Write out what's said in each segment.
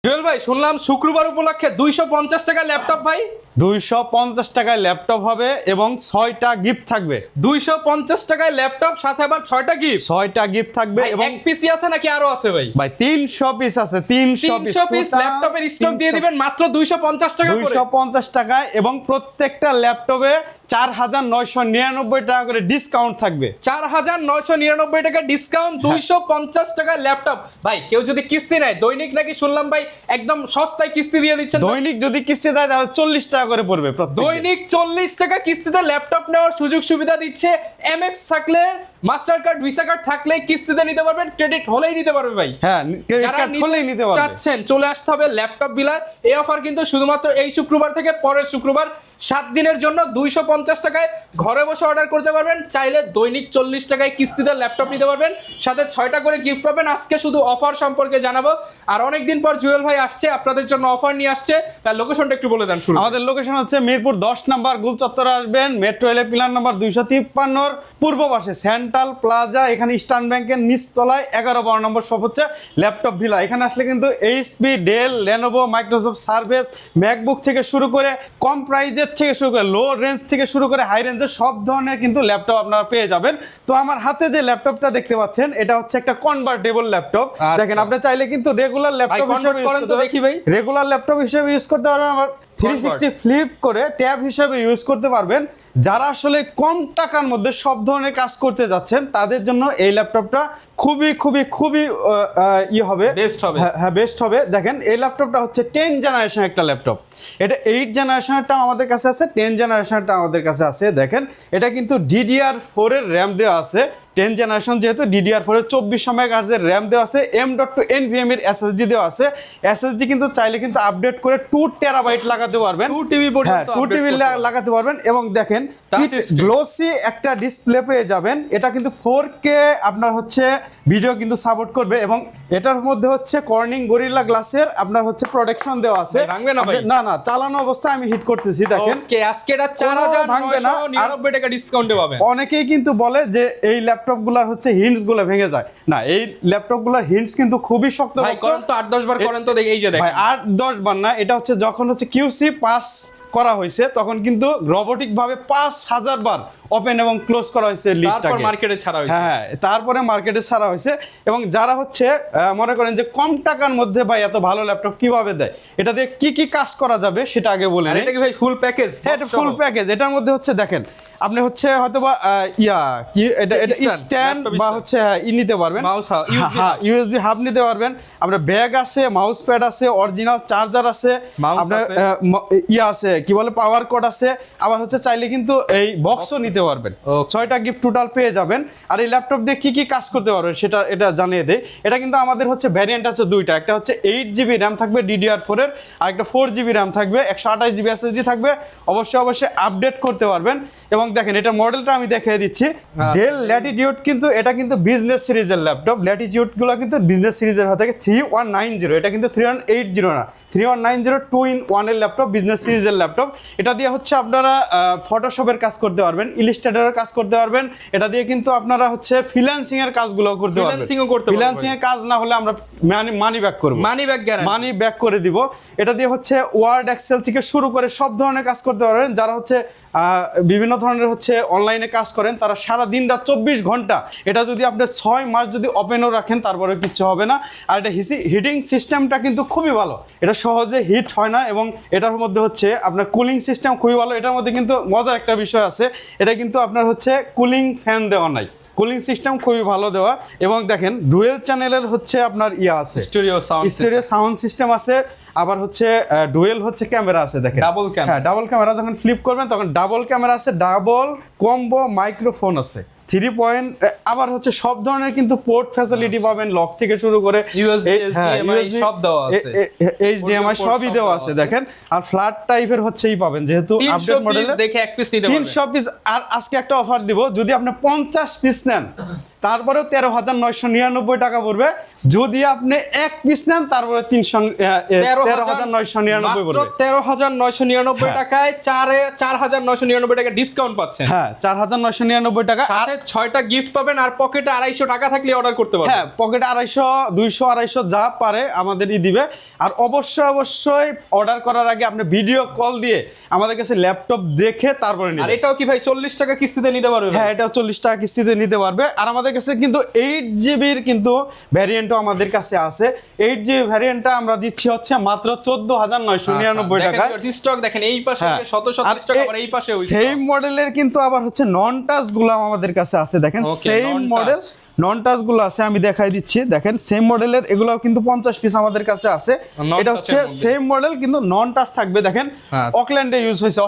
জুয়েল ভাই শুনলাম শুক্রবার উপলক্ষে 250 টাকা ল্যাপটপ ভাই। 250 টাকায় ল্যাপটপ হবে এবং 6টা গিফট থাকবে। 250 টাকায় ল্যাপটপ সাথে আবার 6টা গিফট। 6টা গিফট থাকবে এবং এবং এক পিসি আছে নাকি আরো আছে ভাই? ভাই 300 পিস আছে। 300 পিস ল্যাপটপের স্টক দিয়ে দিবেন মাত্র 250 টাকা করে। 250 টাকায় এবং প্রত্যেকটা ল্যাপটপে 4999 টাকা করে ডিসকাউন্ট থাকবে। 4999 টাকা ডিসকাউন্ট, 250 টাকায় ল্যাপটপ। ভাই কেউ যদি কিস্তি নেয় দৈনিক নাকি শুনলাম ভাই একদম সস্তায় কিস্তি দিয়ে দিচ্ছেন। দৈনিক যদি কিস্তি দেয় তাহলে 40 টাকা করে পড়বে প্রত্যেক। দৈনিক 40 টাকা কিস্তিতে ল্যাপটপ নেওয়ার সুযোগ সুবিধা দিচ্ছে। এমএক্স থাকলে, মাস্টার কার্ড, ভিসা কার্ড থাকলে কিস্তিতে নিতে পারবেন, ক্রেডিট হলেই নিতে পারবে ভাই। হ্যাঁ, ক্রেডিট কার্ড হলেই নিতে পারবে। চাচ্ছেন চলে আসতে হবে ল্যাপটপ বিলায়। এই অফার কিন্তু শুধুমাত্র এই শুক্রবার থেকে পরের শুক্রবার 7 দিনের জন্য। 250 টাকায় ঘরে বসে অর্ডার করতে পারবেন। চাইলে দৈনিক 40 টাকায় কিস্তিতে ল্যাপটপ নিতে পারবেন, সাথে 6টা করে গিফট পাবেন। আজকে শুধু অফার সম্পর্কে জানাবো, আর অনেকদিন পর জুয়েল ভাই আসছে, আপনাদের জন্য অফার নিয়ে আসছে। তার লোকেশনটা একটু বলে দেন। শুরু আমাদের লোকেশন হচ্ছে মিরপুর 10 নম্বর গোল চত্বরে আসবেন, মেট্রো রেল পিলার নম্বর 253 পূর্ব পাশে সেন্ট্রাল প্লাজা, এখানে ইস্টার্ন ব্যাংকের নিচতলায় 11-12 নম্বর শপ হচ্ছে ল্যাপটপ ভিলা। এখানে আসলে কিন্তু HP, Dell, Lenovo, Microsoft service, MacBook থেকে শুরু করে কম প্রাইজের থেকে শুরু করে লো রেঞ্জ থেকে শুরু করে হাই রেঞ্জের সব ধরনের কিন্তু ল্যাপটপ আপনারা পেয়ে যাবেন। তো আমার হাতে যে ল্যাপটপটা দেখতে পাচ্ছেন এটা হচ্ছে একটা কনভার্টেবল ল্যাপটপ। দেখেন আপনি চাইলে কিন্তু রেগুলার ল্যাপটপ হিসেবে ইউজ করতে দেখি ভাই, রেগুলার ল্যাপটপ হিসেবে ইউজ করতে পারবেন, আবার 360 ফ্লিপ করে ট্যাব হিসেবে ইউজ করতে পারবেন। যারা আসলে কম টাকার মধ্যে সব ধরনের কাজ করতে যাচ্ছেন তাদের জন্য এই ল্যাপটপটা খুবই খুবই খুবই হবে, বেস্ট হবে। হ্যাঁ, বেস্ট হবে। দেখেন এই ল্যাপটপটা হচ্ছে 10 জেনারেশন একটা ল্যাপটপ। এটা 8 জেনারেশনটা আমাদের কাছে আছে, 10 জেনারেশনটা আমাদের কাছে আছে। দেখেন এটা কিন্তু DDR4 এর র্যাম দেওয়া আছে। 10 জেনারেশন যেহেতু DDR4 এর 2400 মেগাহার্টজের র্যাম দেওয়া আছে, M.2 NVMe এর SSD দেওয়া আছে। SSD কিন্তু চাইলে কিন্তু আপডেট করে 2 টেরাবাইট লাগাতে পারবেন, 2 টিবি পর্যন্ত 2 টিবি লাগাতে পারবেন। এবং দেখেন গ্লোসি একটা ডিসপ্লে পেয়ে যাবেন। এটা কিন্তু 4K আপনার হচ্ছে ভিডিও কিন্তু সাপোর্ট করবে এবং এটার মধ্যে হচ্ছে কর্নিং গরিলা গ্লাসের আপনার হচ্ছে প্রোটেকশন দেওয়া আছে। না না, চালানো অবস্থায় আমি হিট করতেছি। দেখেন ওকে, আজকে এটা 4999 টাকা ডিসকাউন্টে পাবেন। অনেকেই কিন্তু বলে যে এই ল্যাপটপ গুলার হচ্ছে হিন্টস গুলো ভেঙে যায়। না, এই ল্যাপটপ গুলার হিন্টস কিন্তু খুবই শক্ত। ভাই করেন তো 8-10 বার করেন তো দেখি। এই যে দেখেন ভাই 8-10 বার না, এটা হচ্ছে যখন হচ্ছে QC পাস করা হয়েছে তখন কিন্তু রোবোটিক ভাবে 5000 বার ওপেন এবং ক্লোজ করা হয়েছে লিডটাকে। তারপর মার্কেটে ছাড়া হয়েছে। হ্যাঁ, তারপরে মার্কেটে ছাড়া হয়েছে। এবং যারা হচ্ছে মনে করেন যে কম টাকার মধ্যে ভাই এত ভালো ল্যাপটপ কিভাবে দেয়, এটা দিয়ে কি কি কাজ করা যাবে সেটা আগে বলে নিই। এটা কি ভাই ফুল প্যাকেজ? হ্যাঁ, এটা ফুল প্যাকেজ। এটার মধ্যে হচ্ছে দেখেন আপনি হচ্ছে হয়তোবা এটা স্ট্যান্ড বা হচ্ছে নিতে পারবেন, হ্যাঁ USB হাব নিতে পারবেন। আপনার ব্যাগ আছে, মাউস প্যাড আছে, অরিজিনাল চার্জার আছে, আপনার আছে কি বলে পাওয়ার কর্ড আছে। আবার হচ্ছে চাইলে কিন্তু এই বক্সও নিতে পারবেন। 6টা গিফট টোটাল পেয়ে যাবেন। আর এই ল্যাপটপ দিয়ে কি কি কাজ করতে পারবেন সেটা এটা জানিয়ে দেয়। এটা কিন্তু আমাদের হচ্ছে ভ্যারিয়েন্ট আছে 2টা। একটা হচ্ছে 8GB র্যাম থাকবে DDR4 এর, আর একটা 4GB র্যাম থাকবে, 128GB SSD থাকবে। অবশ্যই আপডেট করতে পারবেন। এবং দেখেন এটা মডেলটা আমি দেখিয়ে দিচ্ছি। ডেল ল্যাটিটিউড, কিন্তু এটা কিন্তু বিজনেস সিরিজের ল্যাপটপ। ল্যাটিটিউড গুলো কিন্তু বিজনেস সিরিজের হয়ে থাকে। 3190, এটা কিন্তু 3180 না, 3190 2-in-1 এর ল্যাপটপ, বিজনেস সিরিজের ল্যাপটপ। এটা দিয়ে হচ্ছে আপনারা ফটোশপের কাজ করতে পারবেন, ইলাস্ট্রেটরের কাজ করতে পারবেন। এটা দিয়ে কিন্তু আপনারা হচ্ছে ফ্রিল্যান্সিং এর কাজগুলো করতে পারবেন। ফ্রিল্যান্সিং এর কাজ না হলে আমরা মানি ব্যাক করব, মানি ব্যাক করে দিব। এটা দিয়ে হচ্ছে ওয়ার্ড, এক্সেল থেকে শুরু করে সব ধরনের কাজ করতে পারবেন। যারা হচ্ছে বিভিন্ন ধরনের হচ্ছে অনলাইনে কাজ করেন তারা সারা দিনটা 24 ঘন্টা, এটা যদি আপনি 6 মাস যদি ওপেনও রাখেন তারপরে কিচ্ছু হবে না। আর এটা হিটিং সিস্টেমটা কিন্তু খুবই ভালো, এটা সহজে হিট হয় না। এবং এটার মধ্যে হচ্ছে আপনার কুলিং সিস্টেম খুবই ভালো। এটার মধ্যে কিন্তু মজার একটা বিষয় আছে, এটা কিন্তু আপনার হচ্ছে কুলিং ফ্যান দেওয়া নাই, কুলিং সিস্টেম খুবই ভালো দেওয়া। এবং দেখেন ডুয়েল চ্যানেলের হচ্ছে আপনার আছে, স্টেরিও সাউন্ড সিস্টেম আছে। আবার হচ্ছে ডুয়েল হচ্ছে ক্যামেরা আছে। দেখেন ডাবল ক্যামেরা, যখন ফ্লিপ করবেন তখন ডাবল ক্যামেরা আছে, ডাবল কম্বো মাইক্রোফোন আছে, 3 পয়েন্ট। আবার হচ্ছে সব ধরনের কিন্তু পোর্ট ফ্যাসিলিটি পাবেন, লক থেকে শুরু করে HDMI সব দেওয়া আছে, HDMI সবই দেওয়া আছে। দেখেন আর ফ্ল্যাট টাইপের হচ্ছেই পাবেন, যেহেতু আপডেট মডেলে দেখে এক পিস নিতে পারবেন। 300 পিস। আর আজকে একটা অফার দিব, যদি আপনি 50 পিস নেন তারপরেও 13,999 টাকা পড়বে। যদি আপনি এক পিস নেন তারপরে 13,999 পড়বে। 13,999 টাকায় 4,999 টাকা ডিসকাউন্ট পাচ্ছেন। হ্যাঁ 4,999 টাকা, সাথে 6টা গিফট পাবেন আর পকেটে 250 টাকা থাকলে অর্ডার করতে পারবেন। হ্যাঁ পকেটে 250, 200, 250 যা পারে আমাদেরই দিবে। আর অবশ্যই অর্ডার করার আগে আপনি ভিডিও কল দিয়ে আমাদের কাছে ল্যাপটপ দেখে তারপরে নিন। আর এটাও কি ভাই 40 টাকা কিস্তিতে নিতে পারবে? হ্যাঁ এটা 40 টাকা কিস্তিতে নিতে পারবে। আর আমাদের কাছে কিন্তু 8GB কিন্তু ভ্যারিয়েন্টও আমাদের কাছে আছে। 8GB ভ্যারিয়েন্টটা আমরা দিচ্ছি হচ্ছে মাত্র 14,999 টাকা। স্টক দেখেন এই পাশে 130 টাকা, আবার এই পাশে সেম মডেলের কিন্তু আবার হচ্ছে নন টাচ গুলো আমাদের কাছে আছে। দেখেন সেম মডেল নন টাচ গুলো আছে, আমি দেখাই দিচ্ছি। দেখেন সেম মডেলের এগুলাও কিন্তু 50 পিস আমাদের কাছে আছে। এটা হচ্ছে সেম মডেল কিন্তু নন টাচ থাকবে। দেখেন অকল্যান্ডে ইউজ হয়েছে,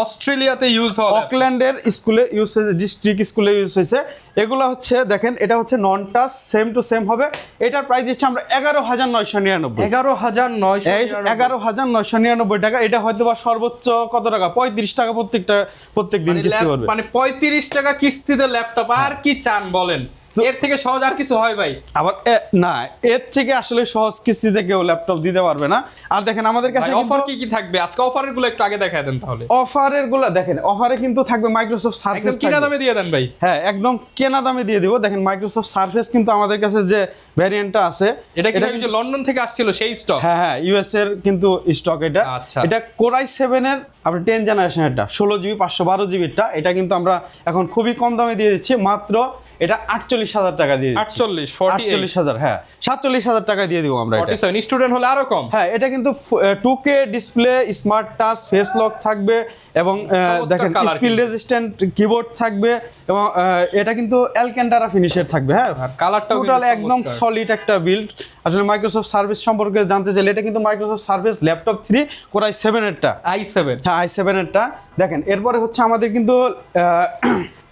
অস্ট্রেলিয়াতে ইউজ হয়, অকল্যান্ডের স্কুলে ইউজ হয়েছে, ডিস্ট্রিক্ট স্কুলে ইউজ হয়েছে। এগুলো হচ্ছে দেখেন এটা হচ্ছে নন টাচ, সেম টু সেম হবে। এটার প্রাইস দিচ্ছি আমরা 11,999। 11,999 টাকা। এটা হয়তো বা সর্বোচ্চ কত টাকা, 35 টাকা প্রত্যেক দিন কিস্তি করবে। মানে 35 টাকা কিস্তিতে ল্যাপটপ, আর কি চান বলেন? এর থেকে সহজ আর কিছু হয় ভাই? আবার না, এর থেকে আসলে সহজ কিস্তিতে কেউ ল্যাপটপ দিতে পারবে না। আর দেখেন আমাদের কাছে অফার কি থাকবে আজকে? অফারের গুলো একটু আগে দেখায় দেন তাহলে। অফারের গুলো দেখেন, অফারে কিন্তু থাকবে মাইক্রোসফট সারফেস। একদম কেনা দামে দিয়ে দেন ভাই। হ্যাঁ একদম কেনা দামে দিয়ে দিব। দেখেন মাইক্রোসফট সারফেস কিন্তু আমাদের কাছে যে ভ্যারিয়েন্টটা আছে, এটা কিন্তু লন্ডন থেকে আসছিল সেই স্টক। হ্যাঁ ইউএস এর কিন্তু স্টক এটা। এটা কোরাই 7 এর আপনার 10 জেনারেশন, এটা 16GB 512GB টা। এটা কিন্তু আমরা এখন খুবই কম দামে দিয়ে দিচ্ছি, মাত্র এটা 48,000 টাকা দিয়ে দিচ্ছি। 48,000, হ্যাঁ 47,000 টাকা দিয়ে দিব আমরা। 47 স্টুডেন্ট হলে আরো কম। হ্যাঁ এটা কিন্তু 2K display, smart touch, face lock থাকবে এবং দেখেন স্পিড রেজিস্ট্যান্ট কিবোর্ড থাকবে এবং এটা কিন্তু অ্যালক্যান্টারা ফিনিশের থাকবে। হ্যাঁ কালারটাও টোটাল একদম সলিড একটা বিল্ড। আসলে মাইক্রোসফট সার্ভিস সম্পর্কে জানতে চাইলে এটা কিন্তু Microsoft service laptop 3 core i 7 এরটা, i7। হ্যাঁ i7 এরটা। দেখেন এরপরে হচ্ছে আমাদের কিন্তু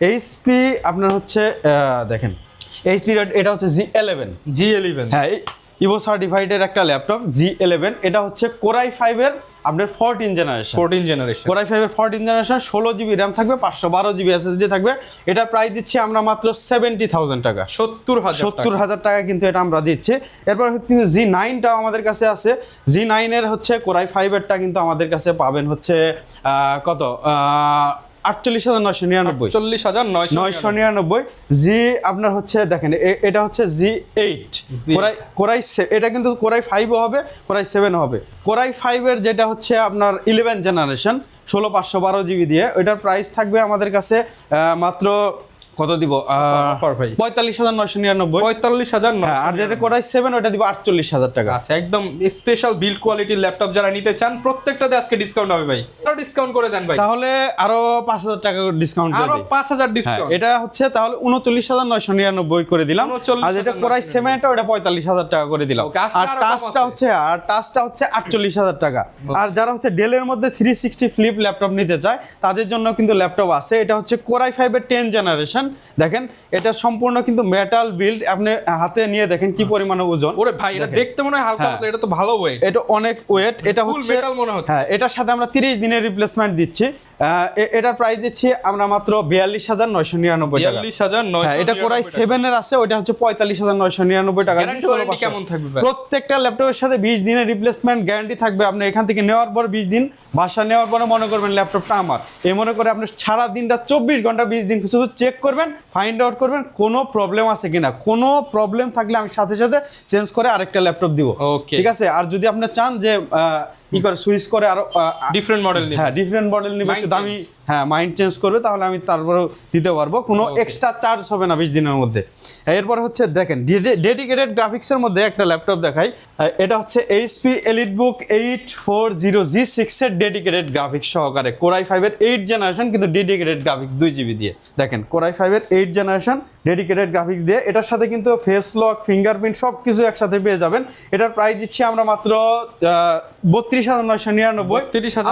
এইচপি আপনার হচ্ছে দেখেন এইচপি এটা হচ্ছে G11। হ্যাঁ ইভো সার্টিফাইডের একটা ল্যাপটপ G11। এটা হচ্ছে কোরাই 5 এর আপনার 14 জেনারেশন। কোরাই 5 এর 14 জেনারেশন, 16GB র্যাম থাকবে, 512GB এসএসডি থাকবে। এটা প্রাইস দিচ্ছি আমরা মাত্র 70,000 টাকা, 70,000 টাকা কিন্তু এটা আমরা দিচ্ছি। এরপর কিন্তু G9টাও আমাদের কাছে আছে। G9 এর হচ্ছে কোরাই 5 এরটা কিন্তু আমাদের কাছে পাবেন হচ্ছে কত 48,999। জি আপনার হচ্ছে দেখেন এটা হচ্ছে G8 কোরাই এটা কিন্তু কোরাই 5ও হবে, কোরাই 7ও হবে। কোরাই 5 এর যেটা হচ্ছে আপনার 11 জেনারেশন 16/512GB দিয়ে, ওইটার প্রাইস থাকবে আমাদের কাছে মাত্র কত দিব, 45,999। আর যেটা কোরাই 7 ওটা দিব 48,000 টাকা। আচ্ছা একদম স্পেশাল বিল্ড কোয়ালিটির ল্যাপটপ যারা নিতে চান প্রত্যেকটাতে আজকে ডিসকাউন্ট হবে ভাই। আরো ডিসকাউন্ট করে দেন ভাই। তাহলে আরো 5,000 টাকা ডিসকাউন্ট করে দিই। আরো 5,000 ডিসকাউন্ট। এটা হচ্ছে তাহলে 39,999 করে দিলাম। আর যেটা কোরাই 7 ওটা 45,000 টাকা করে দিলাম। আর টাচটা হচ্ছে 48,000 টাকা। আর যারা হচ্ছে ডেলের মধ্যে 360 ফ্লিপ ল্যাপটপ নিতে চায় তাদের জন্য কিন্তু ল্যাপটপ আছে। এটা হচ্ছে কোরাই 5 এর 10 জেনারেশন। দেখেন এটা সম্পূর্ণ কিন্তু মেটাল বিল্ড, আপনি হাতে নিয়ে দেখেন কি পরিমাণ ওজন। ওরে ভাই এটা দেখতে মনে হয় হালকা মতো, এটা তো ভালো ওয়েট। এটা অনেক ওয়েট, এটা হচ্ছে মেটাল মনে হচ্ছে। হ্যাঁ এটার সাথে আমরা 30 দিনের রিপ্লেসমেন্ট দিচ্ছি। এটার প্রাইস দিচ্ছি আমরা মাত্র 42,999 টাকা। 42,999। হ্যাঁ এটা কোরাই 7 এর আছে, ওটা হচ্ছে 45,999 টাকা। গ্যারান্টি কেমন থাকবে ভাই? প্রত্যেকটা ল্যাপটপের সাথে 20 দিনের রিপ্লেসমেন্ট গ্যারান্টি থাকবে। আপনি এখান থেকে নেওয়ার পর 20 দিন, বাসা নেওয়ার পরে মনে করবেন ল্যাপটপটা আমার, এই মনে করে আপনি সারা দিনটা 24 ঘন্টা 20 দিন শুধু চেক করবেন, ফাইন্ড আউট করবেন কোনো প্রবলেম আছে কিনা। কোনো প্রবলেম থাকলে আমি সাথে সাথে চেঞ্জ করে আরেকটা ল্যাপটপ দিব, ঠিক আছে। আর যদি আপনি চান যে ই করে সুইচ করে আরো ডিফারেন্ট মডেল নিবে, হ্যাঁ ডিফারেন্ট মডেল নিবে, একটু দামি, হ্যাঁ মাইন্ড চেঞ্জ করবে, তাহলে আমি তারপরেও দিতে পারবো, কোনো এক্সট্রা চার্জ হবে না 20 দিনের মধ্যে। এরপর হচ্ছে দেখেন ডেডিকেটেড গ্রাফিক্সের মধ্যে একটা ল্যাপটপ দেখাই। এটা হচ্ছে এইচপি এলিটবুক 840G6 এর ডেডিকেটেড গ্রাফিক্স সহকারে কোরাই 5 এর 8 জেনারেশন, কিন্তু ডেডিকেটেড গ্রাফিক্স 2GB দিয়ে। দেখেন কোরাই 5 এর 8 জেনারেশন ডেডিকেটেড গ্রাফিক্স দিয়ে, এটার সাথে কিন্তু ফেস লক, ফিঙ্গারপ্রিন্ট সব কিছু একসাথে পেয়ে যাবেন। এটার প্রাইস দিচ্ছি আমরা মাত্র 32,999।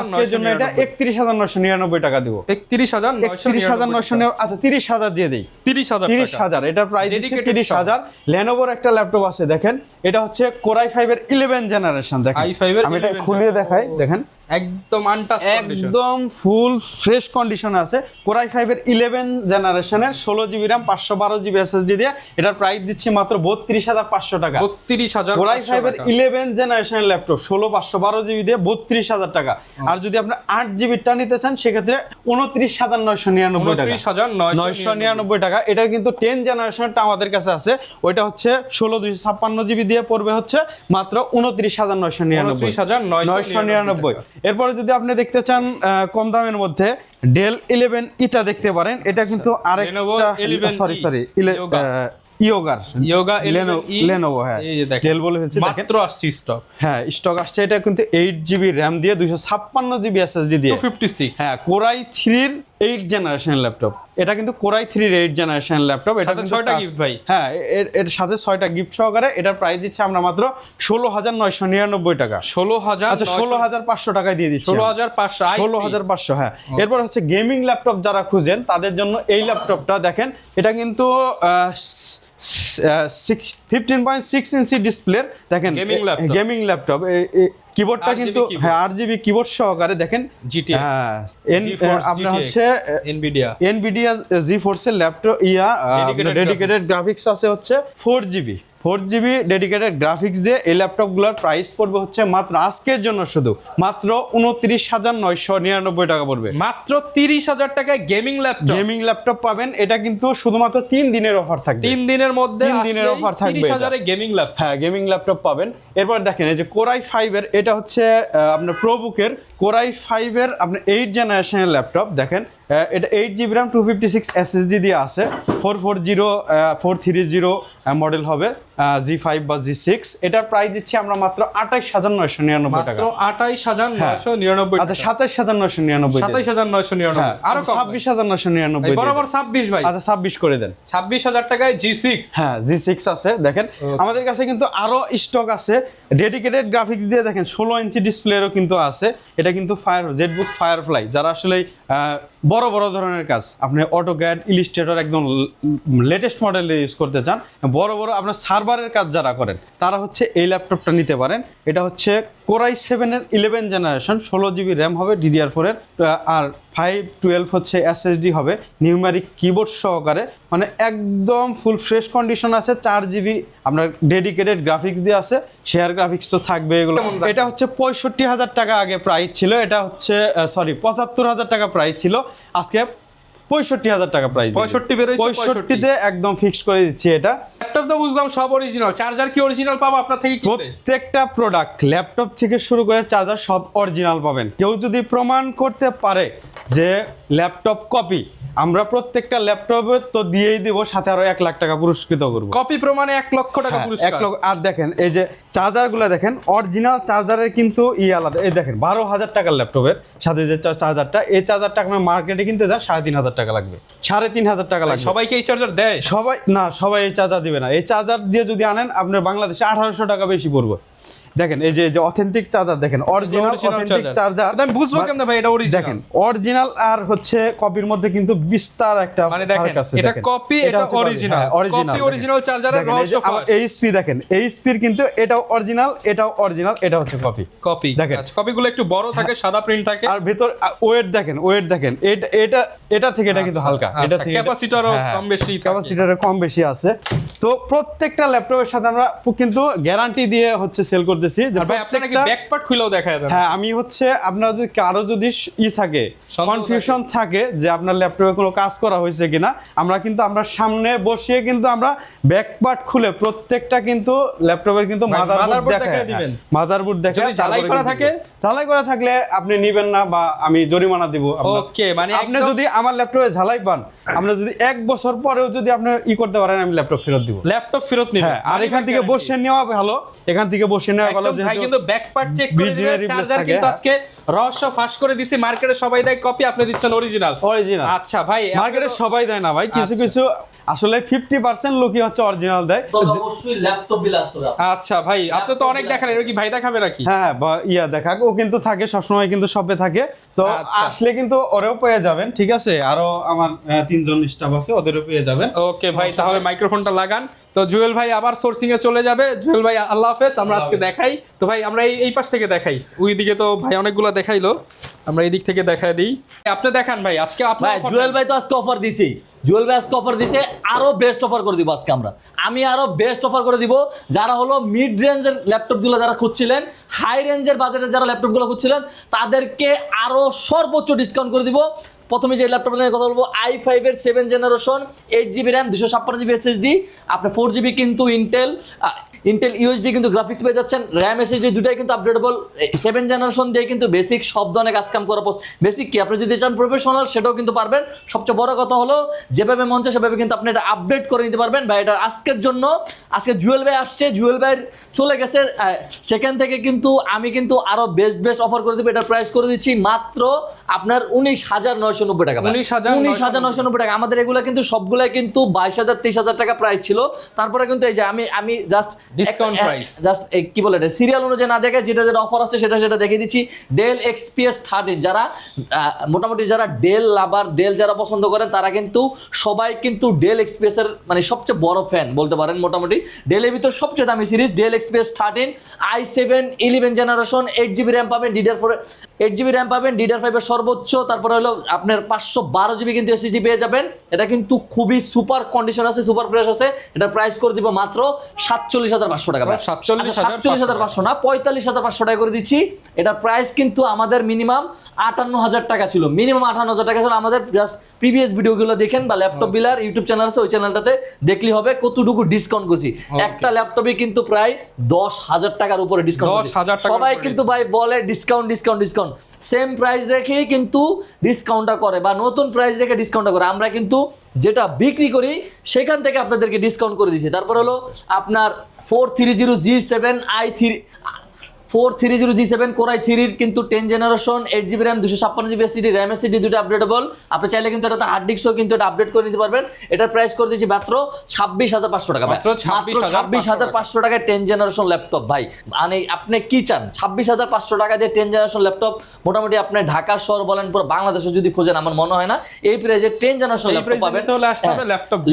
আজকের জন্য এটা 31,999 টাকা দিব। 31,999। আচ্ছা 30,000 দিয়ে দেই। 30,000 এটার প্রাইস দিচ্ছি 30,000। লেনোভোর একটা ল্যাপটপ আছে দেখেন, এটা হচ্ছে কোরাই 5 এর 11 জেনারেশন। দেখেন আমি এটা খুলে দেখাই, দেখেন একদম আনটাচ কন্ডিশন, একদম ফুল ফ্রেশ কন্ডিশন আছে। কোরাই 5 এর 11 জেনারেশনের 16 জিবি RAM 512 জিবি এসএসডি দিয়ে এটার প্রাইস দিচ্ছি মাত্র 32,500 টাকা। 32,000 কোরাই 5 এর 11 জেনারেশনের ল্যাপটপ 16 512 জিবি দিয়ে 32,000 টাকা। আর যদি আপনি 8 জিবিটা নিতে চান সেক্ষেত্রে 29,999 টাকা, 999 টাকা। এটার কিন্তু 10 জেনারেশনটা আমাদের কাছে আছে, ওইটা হচ্ছে 16 256 জিবি দিয়ে পড়বে হচ্ছে মাত্র 29,999। এরপরে যদি আপনি দেখতে চান কম দামের মধ্যে ডেল 11 ইটা দেখতে পারেন। এটা কিন্তু আরেকটা ইয়োগা লেনোভো, হ্যাঁ ডেল বলে ফেলছি, মাত্র আসছে স্টক। হ্যাঁ স্টক আসছে। এটা কিন্তু 8 জিবি র্যাম দিয়ে 256 জিবি এসএসডি দিয়ে 256, হ্যাঁ কোরাই 3 এর 8 জেনারেশন ল্যাপটপ। এটা কিন্তু কোরাই 3 এর 8 জেনারেশন ল্যাপটপ। এটা কিন্তু 6টা গিফট ভাই, হ্যাঁ এর সাথে 6টা গিফট সহকারে এটার প্রাইস দিচ্ছি আমরা মাত্র 16,999 টাকা। 16,000, আচ্ছা 16,500 টাকায় দিয়ে দিচ্ছি। 16,500, 16,500, হ্যাঁ। এরপর হচ্ছে গেমিং ল্যাপটপ যারা খুঁজেন তাদের জন্য এই ল্যাপটপটা দেখেন। এটা কিন্তু 15.6 ইঞ্চি ডিসপ্লে দেখেন, গেমিং ল্যাপটপ। কিবোর্ডটা কিন্তু হ্যাঁ 8GB কিবোর্ড সহকারে দেখেন, GTX, হ্যাঁ আপনার হচ্ছে NVIDIA GeForce এর ল্যাপটপ ডেডিকেটেড গ্রাফিক্স আছে হচ্ছে 4GB ডেডিকেটেড গ্রাফিক্স দিয়ে এই ল্যাপটপগুলোর প্রাইস পড়বে হচ্ছে মাত্র আজকের জন্য শুধু মাত্র 29,999 টাকা পড়বে। মাত্র 30,000 টাকায় গেমিং ল্যাপটপ পাবেন। এটা কিন্তু শুধুমাত্র 3 দিনের অফার থাকবে, 3 দিনের মধ্যে 3 দিনের অফার থাকবে। 30,000 এ গেমিং ল্যাপটপ, হ্যাঁ গেমিং ল্যাপটপ পাবেন। এরপর দেখেন এই যে কোরাই 5 এর, এটা হচ্ছে আপনার প্রোবুকের কোরাই 5 এর আপনার 8 জেনারেশনের ল্যাপটপ দেখেন। এটা 8GB RAM 256 SSD দিয়ে আছে, 430 মডেল হবে, G5 বা G6। এটার প্রাইস দিচ্ছি আমরা মাত্র 28,999 টাকা। মাত্র 28,999 আচ্ছা 27,999, 27,999 আরো কম, 26,999 বরাবর 26 ভাই। আচ্ছা 26 করে দেন। 26,000 টাকায় G6, হ্যাঁ G6 আছে দেখেন। আমাদের কাছে কিন্তু আরো স্টক আছে ডেডিকেটেড গ্রাফিক্স দিয়ে দেখেন 16 ইঞ্চি ডিসপ্লেরও কিন্তু আছে। এটা কিন্তু জেটবুক ফায়ারফ্লাই যারা আসলে বড় বড় ধরনের কাজ আপনি অটোক্যাড ইলিস্ট্রেটর একদম লেটেস্ট মডেলের ইউজ করতে চান, বড় বড় আপনার সার্ভারের কাজ যারা করেন তারা হচ্ছে এই ল্যাপটপটা নিতে পারেন। এটা হচ্ছে কোরাই 7 এর 11 জেনারেশন, 16GB RAM হবে DDR4 এর, আর 512 হচ্ছে SSD হবে, নিউমেরিক কিবোর্ড সহকারে, মানে একদম ফুল ফ্রেশ কন্ডিশন আছে। 4GB আপনার ডেডিকেটেড গ্রাফিক্স দিয়ে আছে, শেয়ার গ্রাফিক্স তো থাকবে এগুলো। এটা হচ্ছে 65,000 টাকা আগে প্রাইস ছিল, এটা হচ্ছে 75,000 টাকা প্রাইস ছিল, আজকে 65,000 টাকা প্রাইস। 65 একদম ফিক্স করে দিচ্ছি। এটা ল্যাপটপ তো বুঝলাম সব অরিজিনাল, চার্জার কি অরিজিনাল পাবো আপনার থেকে? প্রত্যেকটা প্রোডাক্ট ল্যাপটপ থেকে শুরু করে চার্জার সব অরিজিনাল পাবেন। কেউ যদি প্রমাণ করতে পারে যে ল্যাপটপ কপি, আমরা প্রত্যেকটা ল্যাপটপে তো দিয়েই দিব, সাথে আরো 1 লাখ টাকা পুরস্কৃত করব। কপি প্রমাণে 1 লক্ষ টাকা পুরস্কার। 1 লক্ষ। আর দেখেন এই যে চার্জারগুলো দেখেন, অরিজিনাল চার্জারের কিন্তু আলাদা। এই দেখেন 12,000 টাকার ল্যাপটপের সাথে যে চার্জারটা, এই চার্জারটা আপনি মার্কেটে কিনতে যান 3,500 টাকা লাগবে, 3,500 টাকা লাগবে। সবাইকে এই চার্জার দেয়? সবাই এই চার্জার দিবে না। এই চার্জার দিয়ে যদি আনেন আপনার বাংলাদেশে 1,800 টাকা বেশি পড়বে। দেখেন এই যে অথেন্টিক চার্জার দেখেন, অরিজিনাল অথেন্টিক চার্জার। আমি বুঝবো কেমনে ভাই এটা অরিজিনাল? দেখেন অরিজিনাল আর হচ্ছে কপির মধ্যে কিন্তু বিস্তার একটা ফারাক আছে। এটা কপি, এটা অরিজিনাল। কপি অরিজিনাল চার্জারের রহস্য ফাঁস। এইচপি দেখেন, এইচপির কিন্তু এটাও অরিজিনাল, এটাও অরিজিনাল, এটা হচ্ছে কপি দেখেন। আচ্ছা কপিগুলো একটু বড় থাকে, সাদা প্রিন্ট থাকে, আর ভেতর ওয়েট দেখেন এটা থেকে এটা কিন্তু হালকা, এটা থেকে ক্যাপাসিটরও কম বেশি আছে। তো প্রত্যেকটা ল্যাপটপের সাথে আমরা কিন্তু গ্যারান্টি দিয়ে হচ্ছে সেল করতেছি। যে প্রত্যেকটা ব্যাকপার্ট খুলেও দেখায় দেন। হ্যাঁ আমি হচ্ছে আপনারা যদি কারো যদি থাকে কনফিউশন থাকে যে আপনার ল্যাপটপে কোনো কাজ করা হয়েছে কিনা, আমরা সামনে বসিয়ে কিন্তু আমরা ব্যাকপার্ট খুলে প্রত্যেকটা কিন্তু ল্যাপটপের কিন্তু মাদারবোর্ড দেখায়। ঝালাই করা থাকলে আপনি নিবেন না বা আমি জরিমানা দিব। ওকে, মানে আপনি যদি আমার ল্যাপটপে ঝালাই পান, আপনি যদি 1 বছর পরেও যদি আপনি করতে পারেন, আমি ল্যাপটপ ফেরত দিব। ল্যাপটপ ফেরত নিবেন। হ্যাঁ, আর এখান থেকে বসে নেওয়া ভালো, এখান থেকে বসে নেওয়া ভালো। ভাই কিন্তু ব্যাকপার্ট চেক করে দিবেন। চার্জার কিন্তু আজকে রহস্য ফাঁস করে দিছি। মার্কেটে সবাই দেয় কপি, আপনি দিচ্ছেন অরিজিনাল। আচ্ছা ভাই, মার্কেটে সবাই দেয় না ভাই, কিছু আসলে 50% লোকই হচ্ছে অরিজিনাল দেয়। তো অবশ্যই ল্যাপটপ বিল আসতে হবে। আচ্ছা ভাই, আপনি তো অনেক দেখালেন, এটা কি ভাই দেখাবে নাকি? হ্যাঁ ইয়া দেখাক, ও কিন্তু থাকে সবসময় কিন্তু শপে থাকে, তো আচ্ছা। আসলে কিন্তু ওরেও পেয়ে যাবেন, ঠিক আছে? আরো আমার 3জন স্টাফ আছে, ওদেরও পেয়ে যাবেন। ওকে ভাই, তাহলে মাইক্রোফোনটা লাগান। তো জুয়েল ভাই আবার সোর্সিং এ চলে যাবে। জুয়েল ভাই আল্লাহ হাফেজ, আমরা আজকে দেখাই। তো ভাই আমরা এই পাশ থেকে দেখাই, ওইদিকে তো ভাই অনেকগুলো দেখাইলো, আমরা এই দিক থেকে দেখাই দিই। আপনি দেখান ভাই, আজকে আপনার ভাই জুয়েল ভাই তো আজকে অফার দিছি, জুয়েল ভাই আজকে অফার দিছে, আরো বেস্ট অফার করে দিব আজকে আমি আরো বেস্ট অফার করে দিব। যারা হলো মিড রেঞ্জের ল্যাপটপগুলো যারা খুঁজছিলেন, হাই রেঞ্জের বাজেটের যারা ল্যাপটপগুলো খুঁজছিলেন, তাদেরকে আরো সর্বোচ্চ ডিসকাউন্ট করে দিব। প্রথমে যে ল্যাপটপ নিয়ে কথা বলবো, i5 এর 7 generation, 8GB RAM, 256GB SSD, আপনি 4GB কিন্তু ইন্টেল ইউএসডি কিন্তু গ্রাফিক্স পেয়ে যাচ্ছেন, র্যাম এসএসডি দুটাই কিন্তু আপডেটেবল। 7 জেনারেশন দিয়ে কিন্তু বেসিক সব ধরনের কাজ কাম করা বেসিক কি আপনি যদি চান প্রফেশনাল সেটাও কিন্তু পারবেন। সবচেয়ে বড় কথা হলো যেভাবে মন চায় সেভাবে কিন্তু আপনি এটা আপডেট করে নিতে পারবেন। ভাই এটা আজকের জন্য, আজকে জুয়েল ভাই আসছে, জুয়েল ভাই চলে গেছে, সেখান থেকে কিন্তু আমি কিন্তু আরো বেস্ট অফার করে দেবো। এটার প্রাইস করে দিচ্ছি মাত্র আপনার 19,990 টাকা। 19,990 টাকা। আমাদের এগুলো কিন্তু সবগুলাই কিন্তু 22,000 23,000 টাকা প্রাইস ছিল। তারপরে কিন্তু এই যে আমি জাস্ট ডিসকাউন্ট প্রাইস, জাস্ট কি বলে এটা সিরিয়াল অনুযায়ী না দেখে যেটা অফার আছে সেটা দেখিয়ে দিচ্ছি। ডেল XPS 13, যারা মোটামুটি যারা ডেল লাভার, ডেল যারা পছন্দ করেন, তারা কিন্তু সবাই কিন্তু ডেল XPS এর মানে সবচেয়ে বড় ফ্যান বলতে পারেন। মোটামুটি ডেলের ভিতর সবচেয়ে দামি series Dell XPS 13, i7 11 generation, 8GB RAM পাবেন, DDR4 8GB র্যাম পাবেন, DDR5 এর সর্বোচ্চ। তারপরে হলো আপনার 512GB কিন্তু SSD পেয়ে যাবেন। এটা কিন্তু খুবই সুপার কন্ডিশন আছে, সুপার ফ্রেশ আছে। এটা প্রাইস করে দিব মাত্র 47,500 টাকা। 47,500 না, 45,500 টাকা করে দিচ্ছি। এটা প্রাইস কিন্তু আমাদের মিনিমাম 58,000 টাকা ছিল, মিনিমাম 58,000 টাকা ছিল। আমাদের জাস্ট প্রিভিয়াস ভিডিওগুলো দেখেন বা ল্যাপটপ বিলার ইউটিউব চ্যানেল আছে, ওই চ্যানেলটাতে দেখলে হবে কতটুকু ডিসকাউন্ট করছি। একটা ল্যাপটপে কিন্তু প্রায় 10,000 টাকার উপরে ডিসকাউন্ট। সবাই কিন্তু ভাই বলে discount discount discount, same price রেখেই কিন্তু ডিসকাউন্টটা করে বা নতুন প্রাইস রেখে ডিসকাউন্টটা করে। আমরা কিন্তু যেটা বিক্রি করি সেখান থেকে আপনাদেরকে ডিসকাউন্ট করে দিচ্ছি। তারপর হলো আপনার 430G7 Core i3 কিন্তু 10 generation, 8GB RAM, 256GB SSD, RAM SSD দুটো আপডেটেবল। আপনি চাইলে কিন্তু এটা হার্ড ডিস্কও কিন্তু এটা আপডেট করে নিতে পারবেন। এটার প্রাইস করে দিয়েছি মাত্র 26,500 টাকা। মাত্র 26,500 টাকায় 10 জেনারেশন ল্যাপটপ। ভাই মানে আপনি কি চান? 26,500 টাকা দিয়ে 10 জেনারেশন ল্যাপটপ মোটামুটি আপনি ঢাকা শহর বলেন পুরো বাংলাদেশে যদি খোঁজেন, আমার মনে হয় না এই প্রাইসে 10 জেনারেশন ল্যাপটপ পাবেন।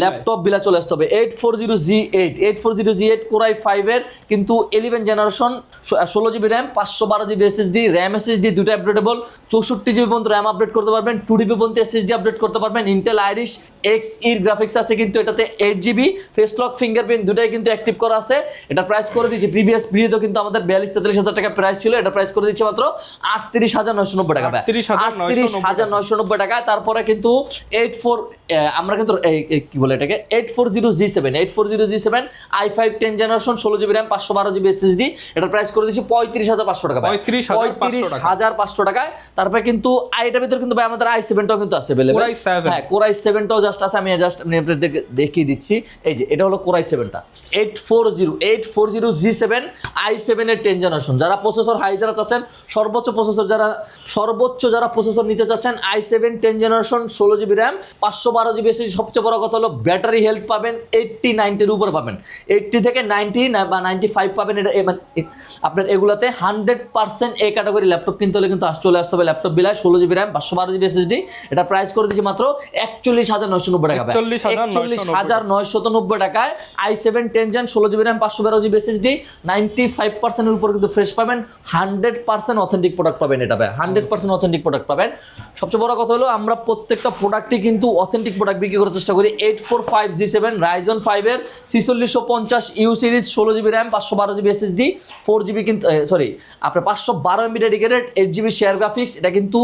ল্যাপটপ বিলা চলে আসতে হবে। 840G8 Core i5 এর কিন্তু 11 generation, 16GB RAM, 512GB SSD, RAM SSD দুটো আপডেটেবল, 64GB পর্যন্ত র্যাম আপডেট করতে পারবেন, 2TB পর্যন্ত SSD আপডেট করতে পারবেন। ইন্টেল আইরিশ Xe গ্রাফিক্স আছে কিন্তু এটাতে, 8GB ফেস লক ফিঙ্গারপ্রিন্ট দুটাই কিন্তু অ্যাক্টিভ করা আছে। এটা প্রাইস করে দিচ্ছি, প্রিভিয়াস ভিডিওতে কিন্তু আমাদের 42-43,000 টাকা প্রাইস ছিল, এটা প্রাইস করে দিচ্ছি মাত্র 38,990 টাকা। 38,990 টাকা। তারপরে কিন্তু আমরা কিন্তু কি বলে এটাকে 840G7 i5 10 generation, 16GB RAM, 512GB SSD, এটা প্রাইস করে দিচ্ছি 35,500 টাকা। 35,500 টাকায়। তারপরে কিন্তু এটার ভিতরে কিন্তু ভাই আমাদের i7টাও কিন্তু আছে अवेलेबल। হ্যাঁ, Core i7টাও জাস্ট আছে, আমি জাস্ট আপনাদেরকে দেখিয়ে দিচ্ছি। এই যে এটা হলো Core i7টা 840G7 i7 এর 10 জেনারেশন। যারা প্রসেসর হাই যারা চাচ্ছেন, সর্বোচ্চ যারা প্রসেসর নিতে চাচ্ছেন, i7 10 generation, 16GB RAM, 512GB SSD। সবচেয়ে বড় কথা হলো ব্যাটারি হেলথ পাবেন 80-90 এর উপরে পাবেন, 80 থেকে 90 বা 95 পাবেন। এটা আপনার এগুলাতে 100% এই ক্যাটাগরি ল্যাপটপ কিনতে হলে কিন্তু চলে আসতে হবে ল্যাপটপ বিলায়, 16GB র্যাম, 512GB SSD। এটা প্রাইস করে দিচ্ছি মাত্র 41,990 টাকা। 41,990 টাকায় i7 10 gen, 16GB RAM, 512GB SSD, 95% এর উপর কিন্তু ফ্রেশ পাবেন, 100% অথেন্টিক প্রোডাক্ট পাবেন। এটা ভাই 100% অথেন্টিক প্রোডাক্ট পাবেন। সবচেয়ে বড় কথা হলো আমরা প্রত্যেকটা প্রোডাক্টই কিন্তু অথেন্টিক প্রোডাক্ট বিক্রি করার চেষ্টা করি। 845G7 Ryzen 5 এর 4650U series, 16GB RAM, 512GB SSD, 4GB কিন্তু আপনার 512MB dedicated, 8GB share graphics. এটা কিন্তু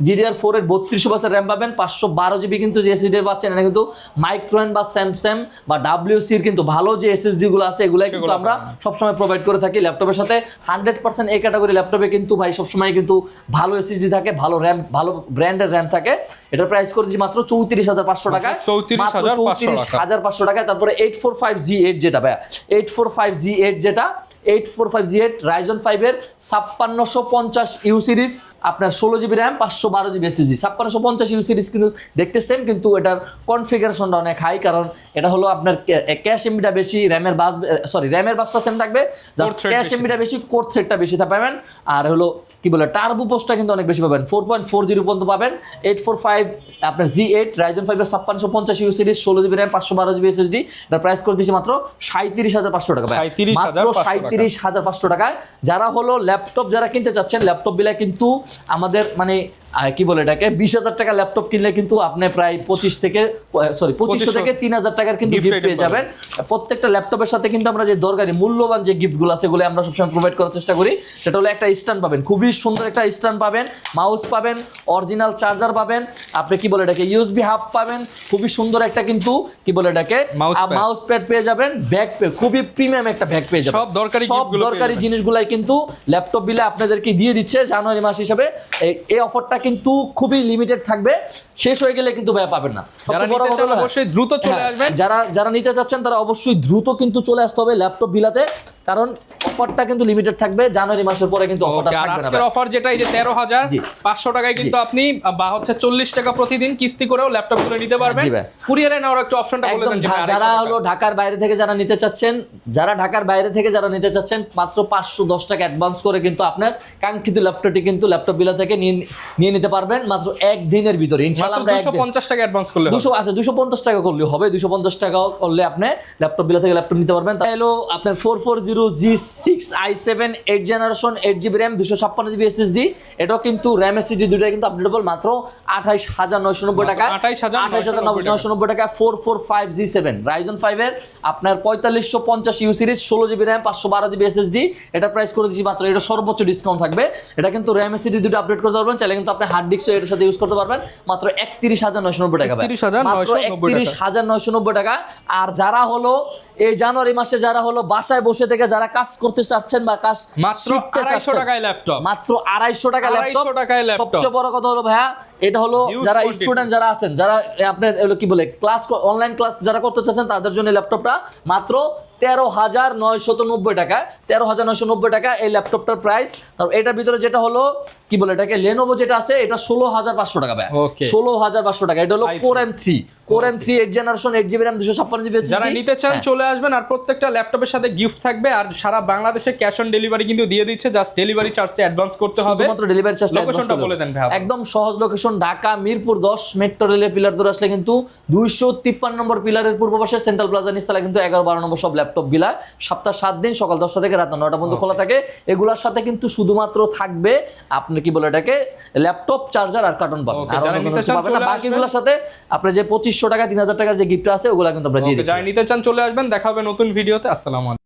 DDR4 এর 3200 র্যাম পাবেন, 512GB কিন্তু যে SSD পাচ্ছেন। এটা কিন্তু মাইক্রোন বা স্যামসাং বা WC এর কিন্তু ভালো যে SSD গুলো আছে এগুলাই কিন্তু আমরা সবসময় প্রোভাইড করে থাকি ল্যাপটপের সাথে। 100% এই ক্যাটাগরি ল্যাপটপে কিন্তু ভাই সবসময় কিন্তু ভালো SSD থাকে, ভালো র্যাম, ভালো ব্র্যান্ডের র্যাম থাকে। এটার প্রাইস করে দিচ্ছি মাত্র 34,500 টাকায়। 34,500 টাকায়। তারপরে 845G8 যেটা ভাই 845G8 যেটা 8458 Ryzen 5 এর 5650 ইউ সিরিজ, আপনার 16GB RAM 512GB SSD। 5650 you series কিন্তু দেখতে সেম, কিন্তু এটার কনফিগারেশনটা অনেক হাই, কারণ এটা হলো আপনার ক্যাশ এমবিটা বেশি, র্যামের বাসটা সেম থাকবে, জাস্ট ক্যাশ এমবিটা বেশি, কোর থ্রেডটা বেশি পাবেন। আর হলো কি বলে টার্বো পোস্টটা কিন্তু অনেক বেশি পাবেন, 4.40 পর্যন্ত পাবেন। 845 আপনার G8 Ryzen 5 এর 5650 you series, 16GB RAM 512GB SSD। এটা প্রাইস করে দিয়েছি মাত্র 37,500 টাকা, মাত্র 37,500 টাকায়। যারা হলো ল্যাপটপ যারা কিনতে চাচ্ছেন, ল্যাপটপ বিলায় কিন্তু আমাদের মানে কি বলে এটাকে 20,000 টাকা ল্যাপটপ কিনলে কিন্তু আপনি প্রায় 2500 থেকে 3,000 টাকার কিন্তু গিফট পেয়ে যাবেন। প্রত্যেকটা ল্যাপটপের সাথে কিন্তু আমরা যে দরকারি মূল্যবান যে গিফটগুলো আছে সেগুলো আমরা সবসময় প্রোভাইড করার চেষ্টা করি। সেটা হলো একটা স্ট্যান্ড পাবেন, খুবই সুন্দর একটা স্ট্যান্ড পাবেন, মাউস পাবেন, অরিজিনাল চার্জার পাবেন, আপনি কি বলে এটাকে ইউএসবি হাব পাবেন, খুবই সুন্দর একটা কিন্তু কি বলে এটাকে মাউস প্যাড পেয়ে যাবেন, ব্যাগ খুবই প্রিমিয়াম একটা ব্যাগ পেয়ে যাবেন। সব দরকারি জিনিসগুলাই কিন্তু ল্যাপটপ বিলে আপনাদেরকে দিয়ে দিচ্ছে জানুয়ারি মাস হিসাবে। এই অফারটা কিন্তু খুবই লিমিটেড থাকবে, শেষ হয়ে গেলে কিন্তু ভাই পাবেন না। অবশ্যই দ্রুত চলে আসবেন, যারা নিতে চাচ্ছেন তারা অবশ্যই দ্রুত কিন্তু চলে আসতে হবে ল্যাপটপ বিলাতে, কারণ অফারটা কিন্তু লিমিটেড থাকবে, জানুয়ারি মাসের পরে কিন্তু অফারটা থাকবে না। আজকের অফার যেটা এই যে 13,500 টাকায় কিন্তু আপনি বা হচ্ছে 40 টাকা প্রতিদিন কিস্তি করেও ল্যাপটপ গুলো নিতে পারবেন। কুরিয়ারে নেওয়ার একটা অপশনটা বলে দেন। যারা হলো ঢাকার বাইরে থেকে যারা নিতে চাচ্ছেন, মাত্র 510 টাকা অ্যাডভান্স করে কিন্তু আপনার কাঙ্ক্ষিত ল্যাপটপটি কিন্তু ল্যাপটপ বিলা থেকে নিয়ে নিতে পারবেন মাত্র একদিনের ভিতরে। ইনশাআল্লাহ আমরা 250 টাকা অ্যাডভান্স করলে 250 টাকা করলে হবে, 250 টাকা করলে আপনি ল্যাপটপ বিলা থেকে ল্যাপটপ নিতে পারবেন। তাই হলো আপনার 440G6 i7 8 generation 8GB RAM 256GB SSD। এটাও কিন্তু RAM SSD দুটোই কিন্তু আপডেটেবল, মাত্র 28,990 টাকা, 28,990 টাকা। 445G7 Ryzen 5 এর আপনার 4550 you series, 16GB RAM 512GB SSD। এটা প্রাইস করে দিচ্ছি মাত্র, এটা সর্বোচ্চ ডিসকাউন্ট থাকবে। এটা কিন্তু RAM SSD দুটো আপডেট করতে পারবেন, চাইলে কিন্তু আপনি হার্ড ডিস্কও এর সাথে ইউজ করতে পারবেন, মাত্র 31,990 টাকা, মাত্র 31,990 টাকা। আর যারা হলো এই জানুয়ারি মাসে যারা হলো বাসায় বসে থেকে যারা কাজ করতে চাচ্ছেন বা কাজ শিখতে চাচ্ছেন, মাত্র 250 টাকা ল্যাপটপ। সবচেয়ে বড় কথা হলো ভাইয়া, এটা হলো যারা স্টুডেন্ট যারা আছেন, যারা আপনার কি বলে ক্লাস অনলাইন ক্লাস যারা করতে চাচ্ছেন, তাদের জন্য ল্যাপটপটা মাত্র 13,990 টাকা, 13,990 টাকা এই ল্যাপটপটার প্রাইস। আর এটার ভিতরে যেটা হলো কি বলে এটাকে লেনোভো যেটা আছে, এটা 16,500 টাকা ভাই, 16,500 টাকা। এটা হলো Core M3 8 generation 8GB RAM 256GB SSD। যারা নিতে চান চলে আসবেন, আর প্রত্যেকটা ল্যাপটপের সাথে গিফট থাকবে, আর সারা বাংলাদেশে ক্যাশ অন ডেলিভারি কিন্তু দিয়ে দিচ্ছে, জাস্ট ডেলিভারি চার্জটা অ্যাডভান্স করতে হবে। শুধুমাত্র ডেলিভারি চার্জটা লোকেশনটা বলে দেন ভাই। একদম সহজ লোকেশন, ঢাকা মিরপুর 10 মেট্রো রেলের পিলার ধরে আসলে কিন্তু 253 নম্বর পিলারের পূর্ব পাশে সেন্ট্রাল প্লাজা নিচতলা কিন্তু 11-12 নম্বর সব ল্যাপটপ বিলা, সপ্তাহে 7 দিন সকাল 10টা থেকে রাত 9টা পর্যন্ত খোলা থাকে। এগুলোর সাথে কিন্তু শুধুমাত্র থাকবে আপনি কি বলে এটাকে ল্যাপটপ চার্জার আর কার্টন পাবেন, আর অন্য কোনো কিছু পাবেন না। বাকিগুলোর সাথে আপনি যে 2500 টাকা 3,000 টাকার যে গিফট আছে ওগুলা কিন্তু আমরা দিয়ে দিচ্ছি। যারা নিতে চান চলে আসবেন, দেখা হবে নতুন ভিডিওতে। আসসালামু আলাইকুম।